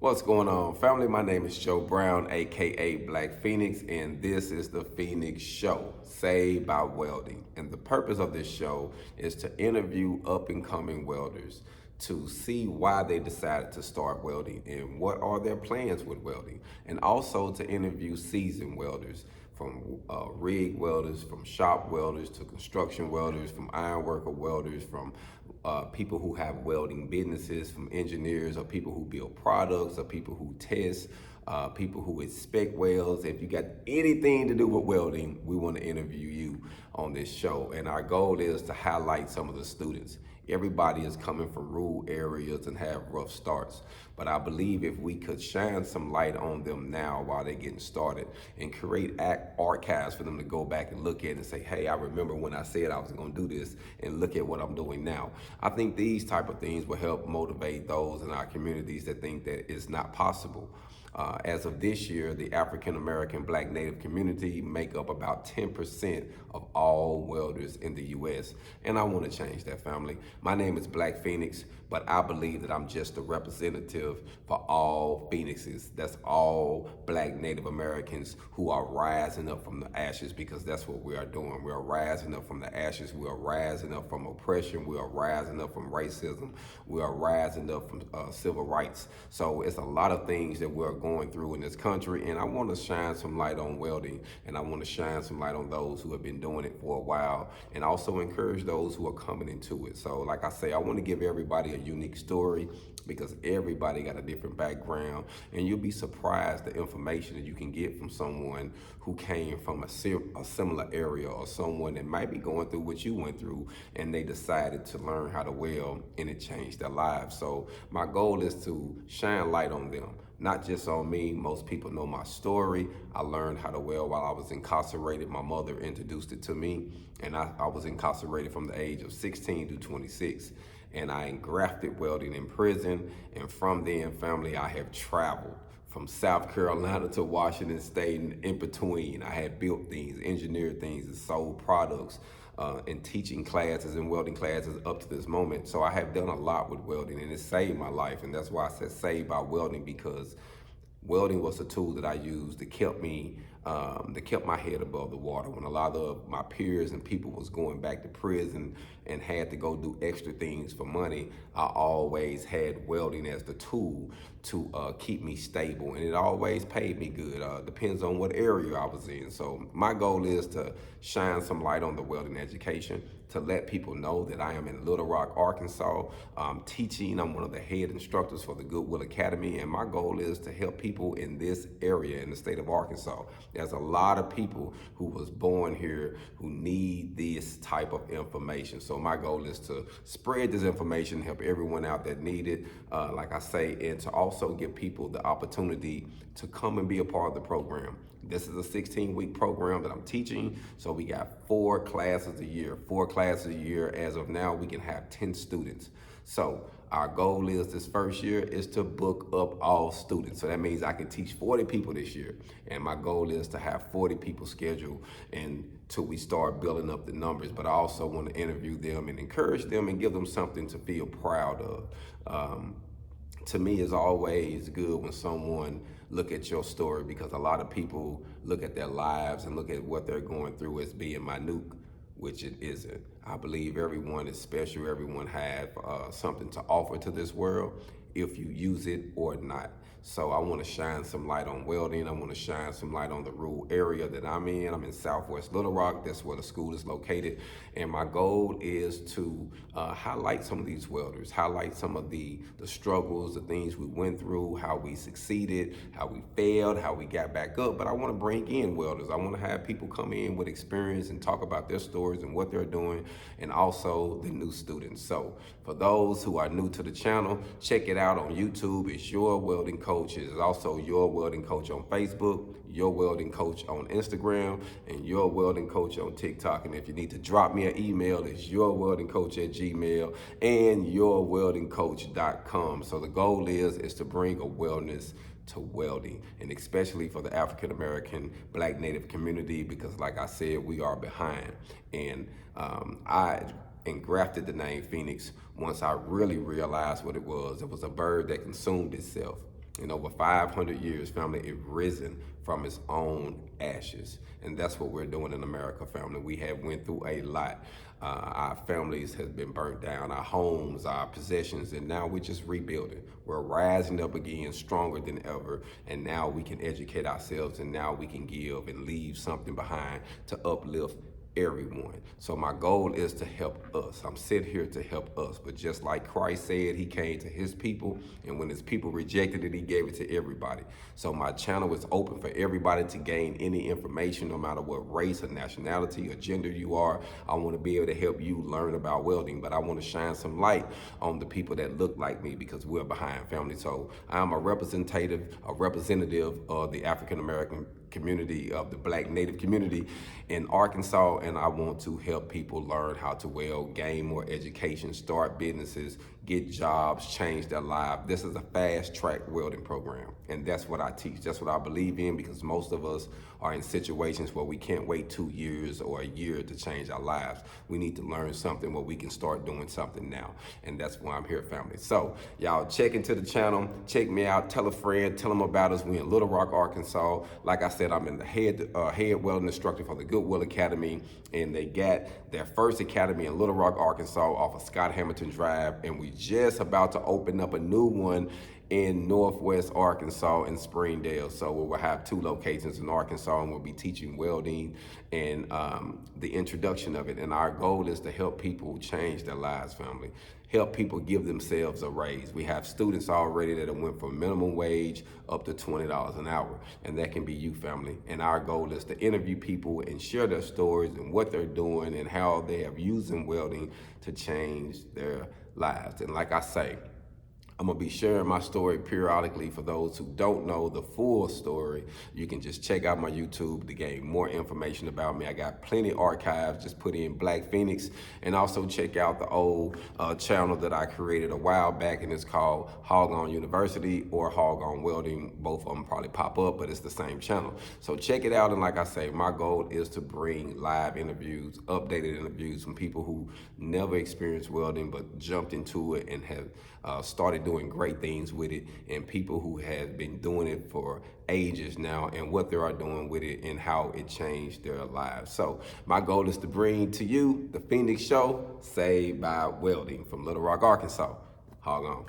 What's going on, family? My name is Joe Brown, aka Black Phoenix, and this is the Feniks Show, Saved by Welding. And the purpose of this show is to interview up and coming welders to see why they decided to start welding and what are their plans with welding, and also to interview seasoned welders from rig welders, from shop welders to construction welders, from ironworker welders, from people who have welding businesses, from engineers or people who build products or people who test, people who inspect welds. If you got anything to do with welding, we want to interview you on this show. And our goal is to highlight some of the students. Everybody is coming from rural areas and have rough starts. But I believe if we could shine some light on them now while they're getting started and create archives for them to go back and look at and say, hey, I remember when I said I was gonna do this and look at what I'm doing now. I think these type of things will help motivate those in our communities that think that it's not possible. As of this year, the African American Black Native community make up about 10% of all welders in the U.S. And I want to change that, family. My name is Black Phoenix, but I believe that I'm just a representative for all Phoenixes. That's all Black Native Americans who are rising up from the ashes, because that's what we are doing. We are rising up from the ashes. We are rising up from oppression. We are rising up from racism. We are rising up from civil rights. So it's a lot of things that we're going through in this country, and I want to shine some light on welding, and I want to shine some light on those who have been doing it for a while, and also encourage those who are coming into it. So like I say, I want to give everybody a unique story, because everybody got a different background, and you'll be surprised the information that you can get from someone who came from a similar area, or someone that might be going through what you went through and they decided to learn how to weld and it changed their lives. So my goal is to shine light on them. Not just on me. Most people know my story. I learned how to weld while I was incarcerated. My mother introduced it to me, and I was incarcerated from the age of 16 to 26. And I engrafted welding in prison. And from then, family, I have traveled from South Carolina to Washington State, and in between. I had built things, engineered things, and sold products, and teaching classes and welding classes up to this moment. So I have done a lot with welding, and it saved my life. And that's why I said saved by welding, because welding was a tool that I used that kept me, that kept my head above the water. When a lot of my peers and people was going back to prison and had to go do extra things for money, I always had welding as the tool to keep me stable, and it always paid me good. Depends on what area I was in. So my goal is to shine some light on the welding education, to let people know that I am in Little Rock, Arkansas, teaching. I'm one of the head instructors for the Goodwill Academy, and my goal is to help people in this area in the state of Arkansas. There's a lot of people who was born here who need this type of information. So my goal is to spread this information, help everyone out that need it, like I say, and to also give people the opportunity to come and be a part of the program. This is a 16-week program that I'm teaching. So we got 4 classes a year. 4 classes a year. As of now, we can have 10 students. So our goal is this first year is to book up all students. So that means I can teach 40 people this year. And my goal is to have 40 people scheduled until we start building up the numbers. But I also want to interview them and encourage them and give them something to feel proud of. To me, it's always good when someone look at your story, because a lot of people look at their lives and look at what they're going through as being minute, which it isn't. I believe everyone is special. Everyone have something to offer to this world, if you use it or not. So I want to shine some light on welding. I want to shine some light on the rural area that I'm in. I'm in Southwest Little Rock. That's where the school is located. And my goal is to highlight some of these welders, highlight some of the struggles, the things we went through, how we succeeded, how we failed, how we got back up. But I want to bring in welders. I want to have people come in with experience and talk about their stories and what they're doing, and also the new students. So for those who are new to the channel, check it out on YouTube. It's Your Welding Coach. It's also Your Welding Coach on Facebook, Your Welding Coach on Instagram, and Your Welding Coach on TikTok. And if you need to drop me an email, it's yourweldingcoach@gmail and yourweldingcoach.com. So the goal is to bring a wellness to welding, and especially for the African American Black Native community, because like I said, we are behind. And I engrafted the name Feniks once I really realized what it was. It was a bird that consumed itself. In over 500 years, family, it risen from its own ashes. And that's what we're doing in America, family. We have went through a lot. Our families has been burnt down, our homes, our possessions, and now we're just rebuilding. We're rising up again, stronger than ever, and now we can educate ourselves, and now we can give and leave something behind to uplift everyone. So my goal is to help us. I'm sitting here to help us. But just like Christ said, he came to his people, and when his people rejected it, he gave it to everybody. So my channel is open for everybody to gain any information, no matter what race or nationality or gender you are. I want to be able to help you learn about welding, but I want to shine some light on the people that look like me, because we're behind, family. So I'm a representative of the African American community, of the Black Native community in Arkansas, and I want to help people learn how to weld, gain more education, start businesses, get jobs, change their life. This is a fast track welding program, and that's what I teach. That's what I believe in, because most of us are in situations where we can't wait 2 years or a year to change our lives. We need to learn something where we can start doing something now, and that's why I'm here, family. So y'all check into the channel, check me out, tell a friend, tell them about us. We in Little Rock, Arkansas. Like I said, I'm in the head welding instructor for the Goodwill Academy, and they got their first academy in Little Rock, Arkansas off of Scott Hamilton Drive, and we just about to open up a new one in Northwest Arkansas in Springdale. So we will have 2 locations in Arkansas, and we'll be teaching welding and the introduction of it. And our goal is to help people change their lives, family. Help people give themselves a raise. We have students already that have went from minimum wage up to $20 an hour, and that can be you, family. And our goal is to interview people and share their stories and what they're doing and how they have using welding to change their lives. And like I say, I'm gonna be sharing my story periodically. For those who don't know the full story, you can just check out my YouTube to gain more information about me. I got plenty of archives. Just put in Black Feniks, and also check out the old channel that I created a while back, and it's called Hog On University or Hog On Welding. Both of them probably pop up, but it's the same channel. So check it out, and like I say, my goal is to bring live interviews, updated interviews from people who never experienced welding but jumped into it and have started doing great things with it, and people who have been doing it for ages now and what they are doing with it and how it changed their lives. So my goal is to bring to you the Feniks Show, Saved by Welding, from Little Rock, Arkansas. Hog on.